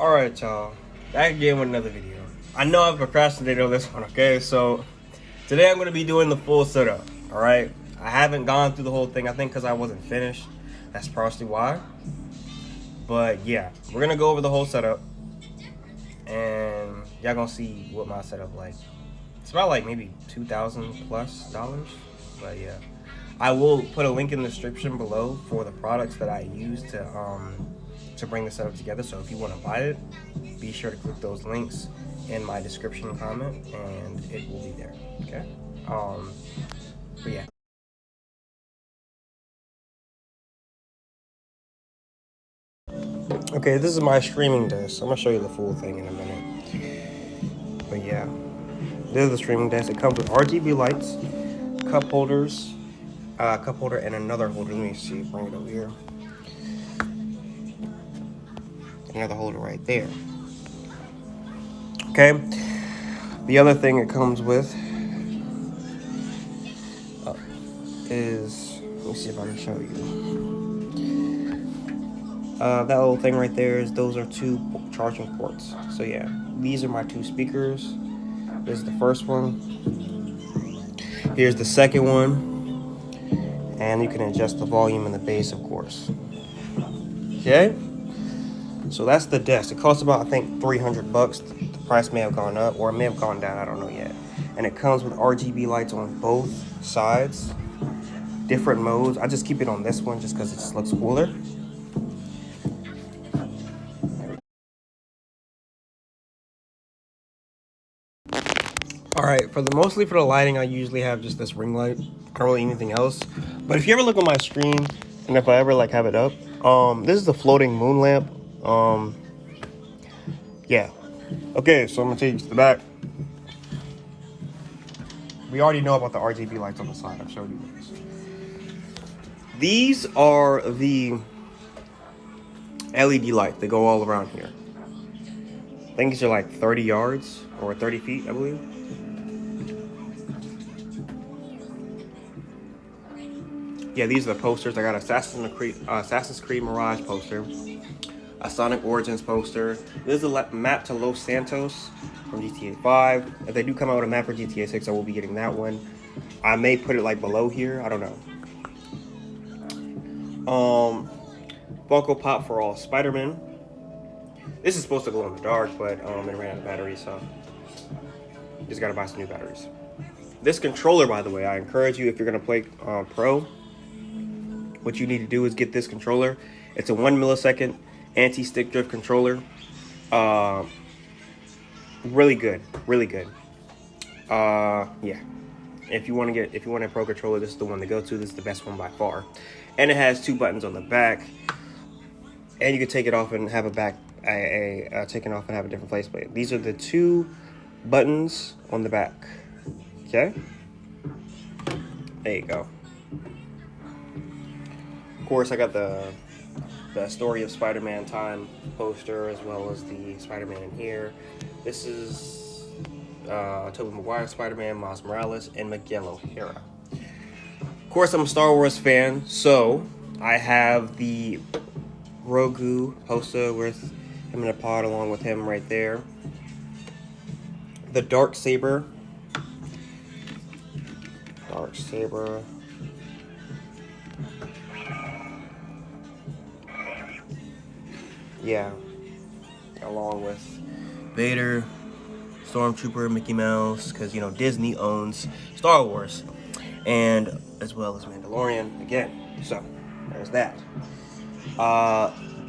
Alright, y'all. Back again with another video. I know I've procrastinated on this one, okay? So, today I'm going to be doing the full setup, alright? I haven't gone through the whole thing, I think because I wasn't finished. That's partially why. But, yeah. We're going to go over the whole setup. And y'all going to see what my setup like. It's about like maybe $2,000 plus. But, yeah. I will put a link in the description below for the products that I use to bring the setup together. So if you want to buy it, be sure to click those links in my description comment, and it will be there. Okay. But yeah. Okay, this is my streaming desk. I'm gonna show you the full thing in a minute. But yeah, this is the streaming desk. It comes with RGB lights, cup holders, cup holder, and another holder. Let me see. Bring it over here. Another holder right there. Okay. The other thing it comes with is, let me see if I can show you. That little thing right there is, those are two charging ports. So yeah, these are my two speakers. This is the first one. Here's the second one. And you can adjust the volume and the bass, of course. Okay. So that's the desk. It costs about, I think, $300. The price may have gone up, or it may have gone down. I don't know yet. And it comes with RGB lights on both sides. Different modes. I just keep it on this one just because it just looks cooler. All right, mostly for the lighting, I usually have just this ring light. I don't really need anything else. But if you ever look on my screen, and if I ever like have it up, this is the floating moon lamp. Yeah. Okay, so I'm gonna take you to the back. We already know about the RGB lights on the side. I've showed you this. These are the LED lights. They go all around here. I think these are like 30 yards or 30 feet, I believe. Yeah, these are the posters. I got Assassin's Creed Mirage poster, a Sonic Origins poster. This is a map to Los Santos from GTA 5. If they do come out with a map for GTA 6, I will be getting that one. I may put it like below here. I don't know. Funko Pop for all Spider-Man. This is supposed to glow in the dark, but it ran out of batteries, so just gotta buy some new batteries. This controller, by the way, I encourage you, if you're gonna play Pro, what you need to do is get this controller. It's a 1 millisecond anti-stick drift controller. Really good, really good. Yeah. If you want a Pro controller, this is the one to go to. This is the best one by far. And it has two buttons on the back, and you can take it off and have taken off and have a different faceplate. These are the two buttons on the back. Okay. There you go. Of course, I got the Story of Spider-Man Time poster, as well as the Spider-Man in here. This is Tobey Maguire Spider-Man, Miles Morales, and Miguel O'Hara. Of course, I'm a Star Wars fan, so I have the Grogu poster with him in a pod, along with him right there. The Dark Saber. Yeah. Along with Vader, Stormtrooper, Mickey Mouse, because, you know, Disney owns Star Wars, and as well as Mandalorian again. So there's that.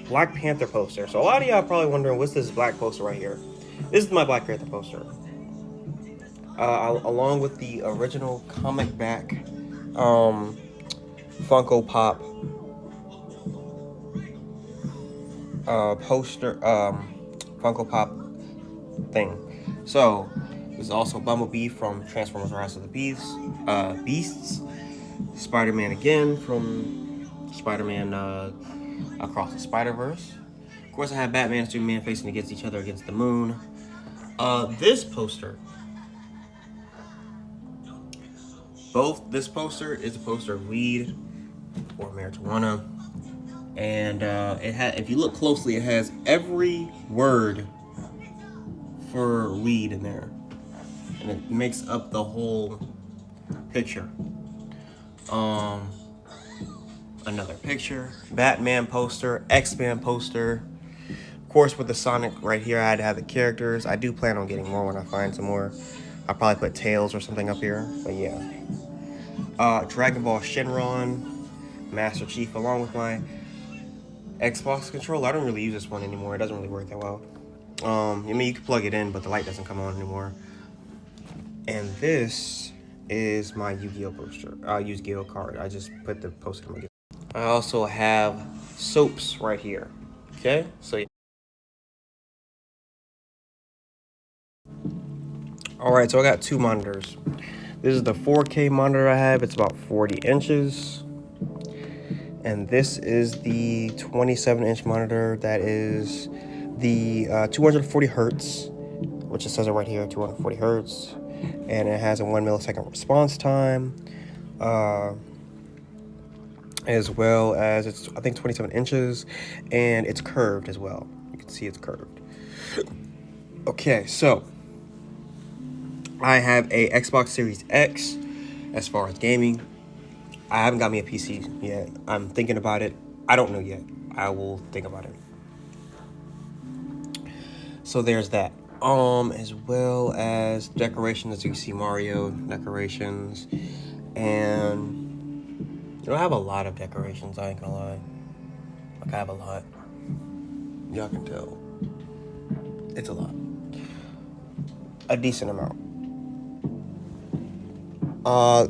Black Panther poster. So a lot of y'all probably wondering, what's this black poster right here? This is my Black Panther poster, along with the original comic back Funko Pop poster, Funko Pop thing. So this is also Bumblebee from Transformers: Rise of the Beasts. Spider-Man again from Spider-Man Across the Spider-Verse. Of course, I have Batman and Superman facing against each other against the moon. This poster. This poster is a poster of weed or marijuana. And if you look closely, it has every word for weed in there, and it makes up the whole picture. Um, Another picture, Batman poster, X-Men poster. Of course, with the Sonic right here, I had to have the characters. I do plan on getting more when I find some more. I'll probably put Tails or something up here, but yeah. Dragon Ball Shenron, Master Chief, along with my Xbox controller. I don't really use this one anymore. It doesn't really work that well. I mean, you can plug it in, but the light doesn't come on anymore. And this is my Yu-Gi-Oh poster. Yu-Gi-Oh card. I just put the poster in my. I also have soaps right here. Okay, so. All right, so I got two monitors. This is the 4K monitor I have. It's about 40 inches. And this is the 27-inch monitor that is the 240 hertz, which it says it right here, 240 hertz. And it has a 1 millisecond response time, as well as it's, I think, 27 inches, and it's curved as well. You can see it's curved. Okay, so I have a Xbox Series X as far as gaming. I haven't got me a PC yet. I'm thinking about it. I don't know yet. I will think about it. So there's that. As well as decorations, as you see, Mario decorations, and I have a lot of decorations. I ain't gonna lie. Like, I have a lot. Y'all can tell. It's a lot. A decent amount.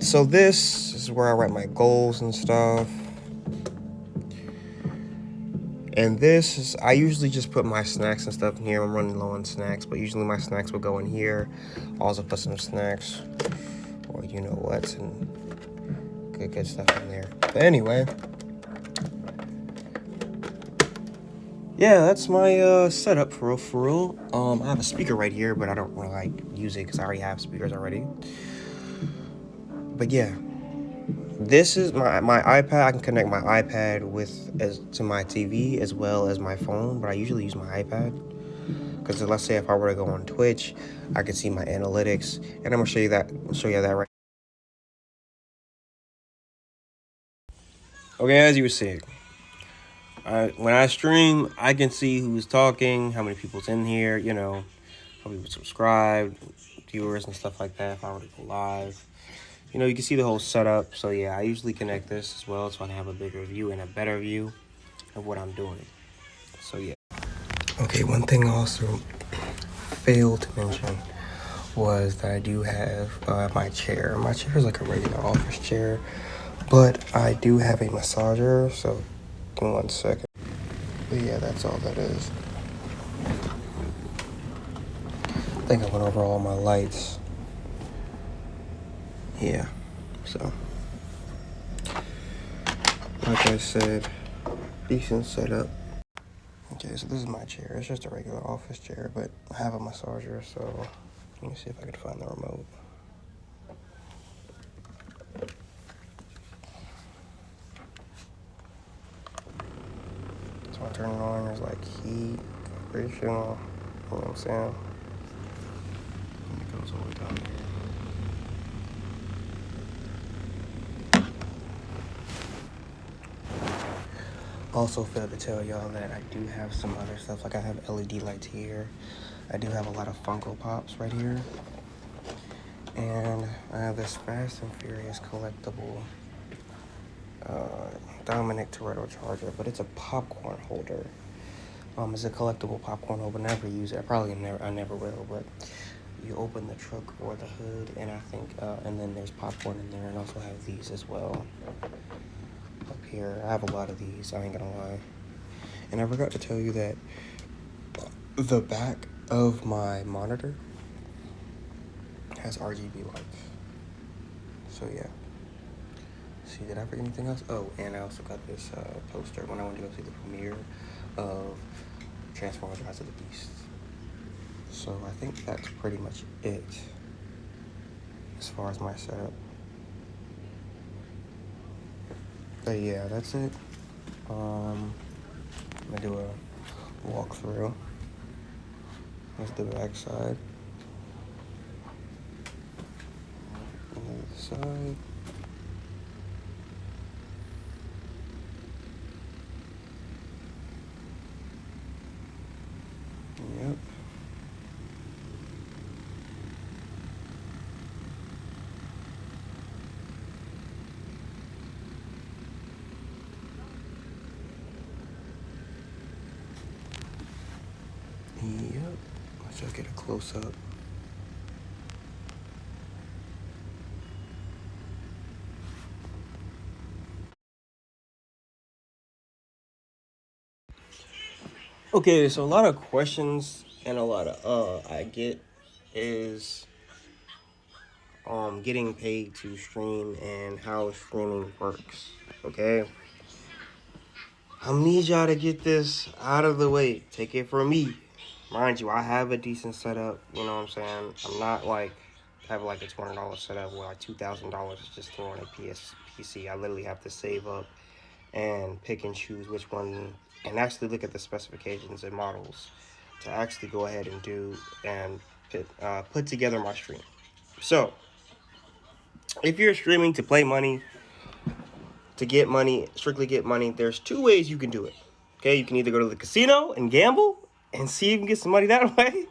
So this is where I write my goals and stuff. And this is, I usually just put my snacks and stuff in here. I'm running low on snacks, but usually my snacks will go in here. I'll also put some snacks, or you know what, and good stuff in there. But anyway, yeah, that's my setup for real. I have a speaker right here, but I don't really like use it because I already have speakers already. But yeah, this is my iPad. I can connect my iPad to my TV as well as my phone, but I usually use my iPad because let's say if I were to go on Twitch, I could see my analytics, and I'm gonna show you that right. Okay, as you were saying, when I stream, I can see who's talking, how many people's in here, how people subscribe, viewers and stuff like that. If I were to go live, you can see the whole setup. So yeah, I usually connect this as well so I can have a bigger view and a better view of what I'm doing. So yeah. Okay, one thing I also failed to mention was that I do have my chair. My chair is like a regular office chair, but I do have a massager, so give me 1 second. But yeah, that's all that is. I think I went over all my lights. Yeah, so like I said, decent setup. Okay, so this is my chair. It's just a regular office chair, but I have a massager, so let me see if I can find the remote. So I turn it on, there's like heat, vibration, you know what I'm saying? And it goes all the way down here. Also failed to tell y'all that I do have some other stuff. Like I have LED lights here. I do have a lot of Funko Pops right here. And I have this Fast and Furious collectible Dominic Toretto Charger, but it's a popcorn holder. It's a collectible popcorn holder. Never use it. I never will, but you open the truck or the hood, and I think, and then there's popcorn in there, and also have these as well. Up here, I have a lot of these, I ain't gonna lie. And I forgot to tell you that the back of my monitor has RGB lights. So yeah. See, did I forget anything else? Oh, and I also got this poster when I went to go see the premiere of Transformers: Rise of the Beast. So I think that's pretty much it as far as my setup. But yeah, that's it. I'm gonna do a walkthrough. Here's the back side. The other side. Yep. Yep. Let's just get a close up. Okay, so a lot of questions and a lot of I get is getting paid to stream and how streaming works. Okay? I need y'all to get this out of the way. Take it from me. Mind you, I have a decent setup, you know what I'm saying? I'm not like have like a $200 setup where like $2,000 is just throwing a PC. I literally have to save up and pick and choose which one and actually look at the specifications and models to actually go ahead and do and put together my stream. So, if you're streaming to play money, to get money, strictly get money, there's two ways you can do it. Okay, you can either go to the casino and gamble and see if you can get some money that way,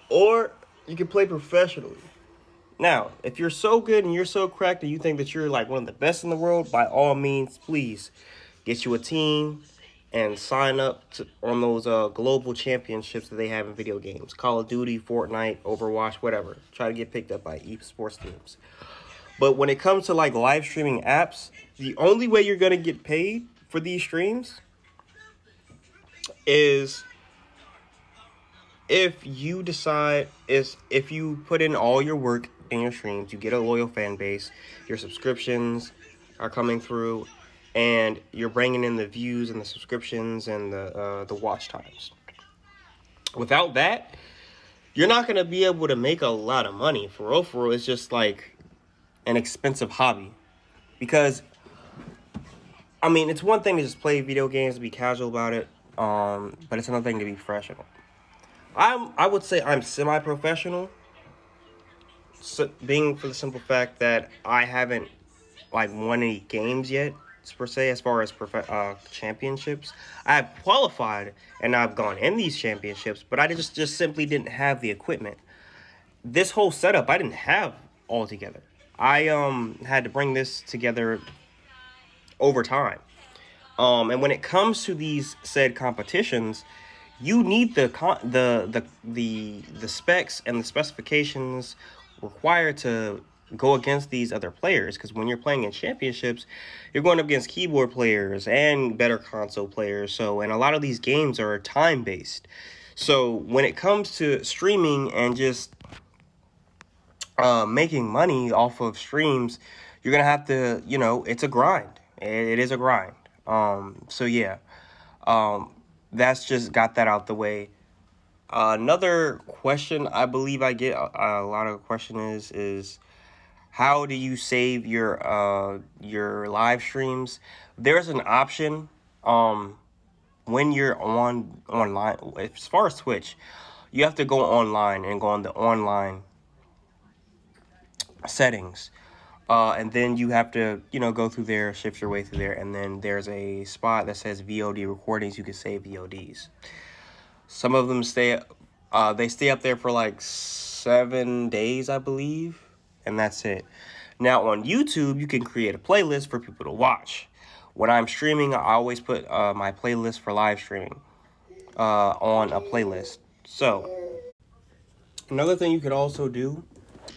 or you can play professionally. Now, if you're so good and you're so cracked and you think that you're like one of the best in the world, by all means, please get you a team and sign up on those global championships that they have in video games. Call of Duty, Fortnite, Overwatch, whatever. Try to get picked up by esports teams. But when it comes to like live streaming apps, the only way you're going to get paid for these streams is if you decide, is if you put in all your work in your streams, you get a loyal fan base, your subscriptions are coming through, and you're bringing in the views and the subscriptions and the watch times. Without that, you're not going to be able to make a lot of money. For real, it's just like an expensive hobby. Because, I mean, it's one thing to just play video games and be casual about it, but it's another thing to be professional. I would say I'm semi-professional, so being for the simple fact that I haven't like won any games yet per se as far as championships. I've qualified and I've gone in these championships, but I just simply didn't have the equipment. This whole setup I didn't have all together. I had to bring this together over time. And when it comes to these said competitions, you need the specs and the specifications required to go against these other players. Because when you're playing in championships, you're going up against keyboard players and better console players. So, and a lot of these games are time based. So when it comes to streaming and just making money off of streams, you're gonna have to, it's a grind. It is a grind. So yeah, that's just got that out the way. Another question I believe I get a lot of question is how do you save your live streams? There's an option when you're online. As far as Twitch, you have to go online and go on the online settings. And then you have to, go through there, shift your way through there, and then there's a spot that says VOD recordings. You can save VODs. Some of them stay up there for like 7 days, I believe, and that's it. Now on YouTube, you can create a playlist for people to watch. When I'm streaming, I always put my playlist for live streaming on a playlist. So another thing you could also do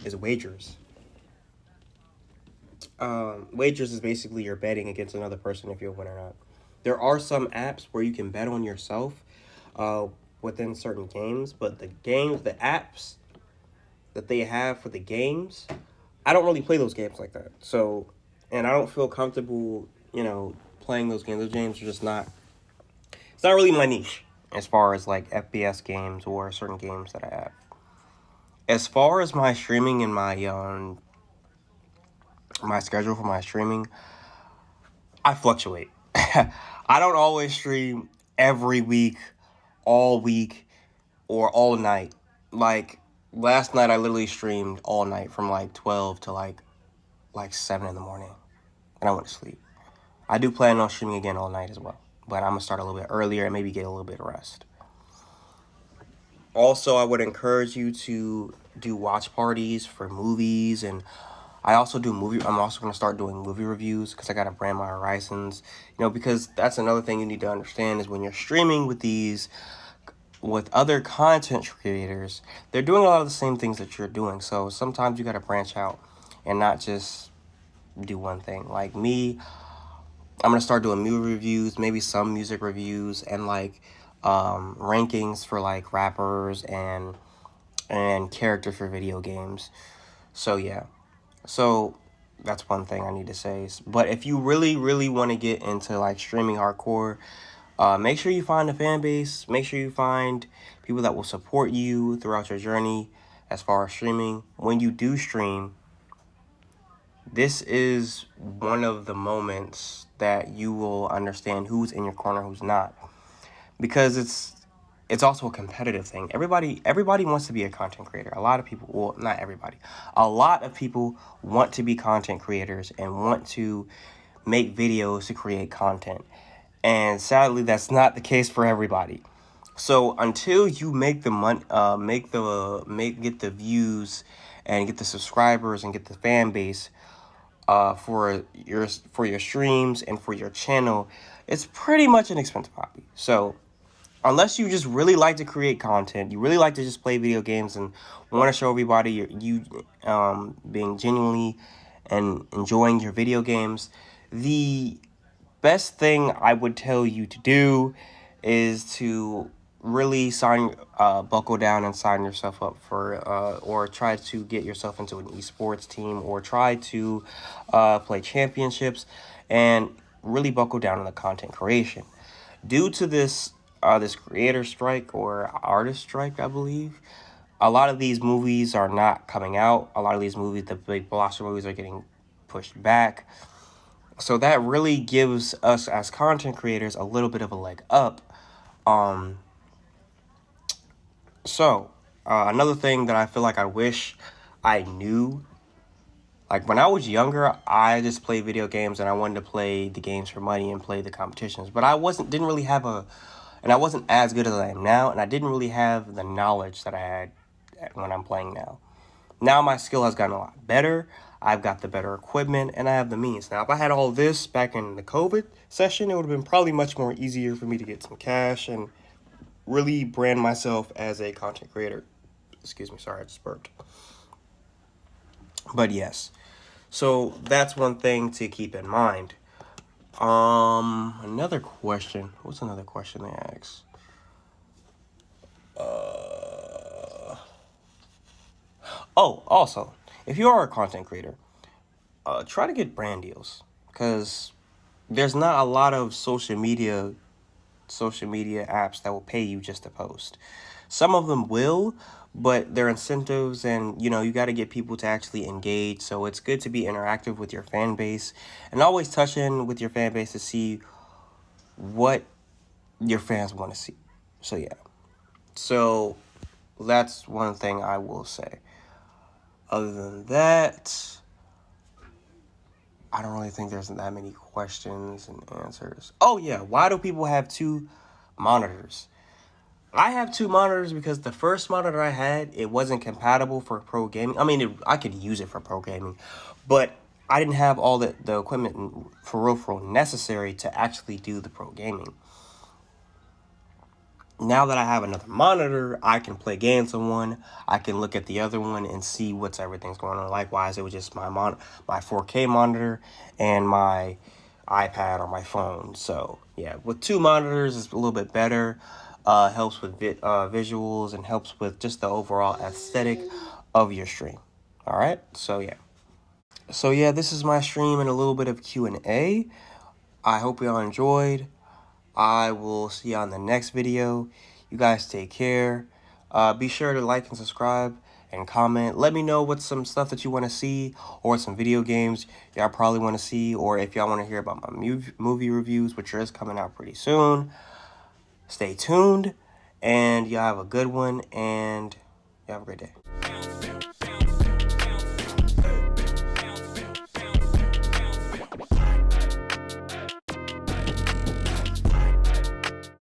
is wagers. Wagers is basically you're betting against another person if you'll win or not. There are some apps where you can bet on yourself within certain games, but the apps that they have for the games, I don't really play those games like that. So, and I don't feel comfortable, playing those games. Those games are just not, it's not really my niche as far as like FPS games or certain games that I have. As far as my streaming and my schedule for my streaming, I fluctuate. I don't always stream every week, all week, or all night. Like last night, I literally streamed all night from like 12 to like 7 in the morning, and I went to sleep. I do plan on streaming again all night as well, but I'm gonna start a little bit earlier and maybe get a little bit of rest. Also, I would encourage you to do watch parties for movies, and I also do movie. I'm also gonna start doing movie reviews because I gotta brand my horizons. Because that's another thing you need to understand is when you're streaming with other content creators, they're doing a lot of the same things that you're doing. So sometimes you gotta branch out and not just do one thing. Like me, I'm gonna start doing movie reviews, maybe some music reviews, and like rankings for like rappers and characters for video games. So yeah, so that's one thing I need to say. But if you really, really want to get into like streaming hardcore, make sure you find a fan base. Make sure you find people that will support you throughout your journey as far as streaming. When you do stream, this is one of the moments that you will understand who's in your corner, who's not, because it's also a competitive thing. Everybody wants to be a content creator. A lot of people, well, not everybody, a lot of people want to be content creators and want to make videos to create content. And sadly, that's not the case for everybody. So until you make the money, get the views, and get the subscribers and get the fan base, for your streams and for your channel, it's pretty much an expensive hobby. So unless you just really like to create content, you really like to just play video games and want to show everybody you being genuinely and enjoying your video games, the best thing I would tell you to do is to really buckle down and sign yourself up for, or try to get yourself into an esports team, or try to play championships, and really buckle down on the content creation. Due to this creator strike or artist strike, I believe, a lot of these movies are not coming out. A lot of these movies, the big blockbuster movies, are getting pushed back. So that really gives us as content creators a little bit of a leg up. Um, Another thing that I feel like I wish I knew, like when I was younger, I just played video games and I wanted to play the games for money and play the competitions. But didn't really have and I wasn't as good as I am now, and I didn't really have the knowledge that I had when I'm playing now. Now my skill has gotten a lot better. I've got the better equipment and I have the means. Now, if I had all this back in the COVID session, it would have been probably much more easier for me to get some cash and really brand myself as a content creator. Excuse me, sorry, I just burped. But yes, so that's one thing to keep in mind. Another question. What's another question they ask? Oh, also, if you are a content creator, try to get brand deals, because there's not a lot of social media apps that will pay you just to post. Some of them will, but their incentives, and you got to get people to actually engage. So it's good to be interactive with your fan base and always touch in with your fan base to see what your fans want to see. So yeah. So that's one thing I will say. Other than that, I don't really think there's that many questions and answers. Oh yeah, why do people have two monitors? I have two monitors because the first monitor I had, it wasn't compatible for pro gaming. I mean, I could use it for pro gaming, but I didn't have all the equipment for real necessary to actually do the pro gaming. Now that I have another monitor, I can play games on one. I can look at the other one and see everything's going on. Likewise, it was just my 4K monitor and my iPad or my phone. So yeah, with two monitors, it's a little bit better. Helps with visuals and helps with just the overall aesthetic of your stream. All right, so yeah, this is my stream and a little bit of Q&A. I hope y'all enjoyed. I will see you on the next video. You guys take care. Be sure to like and subscribe, and comment. Let me know what's some stuff that you want to see, or some video games y'all probably want to see, or if y'all want to hear about my movie reviews, which is coming out pretty soon. Stay tuned, and y'all have a good one, and y'all have a great day.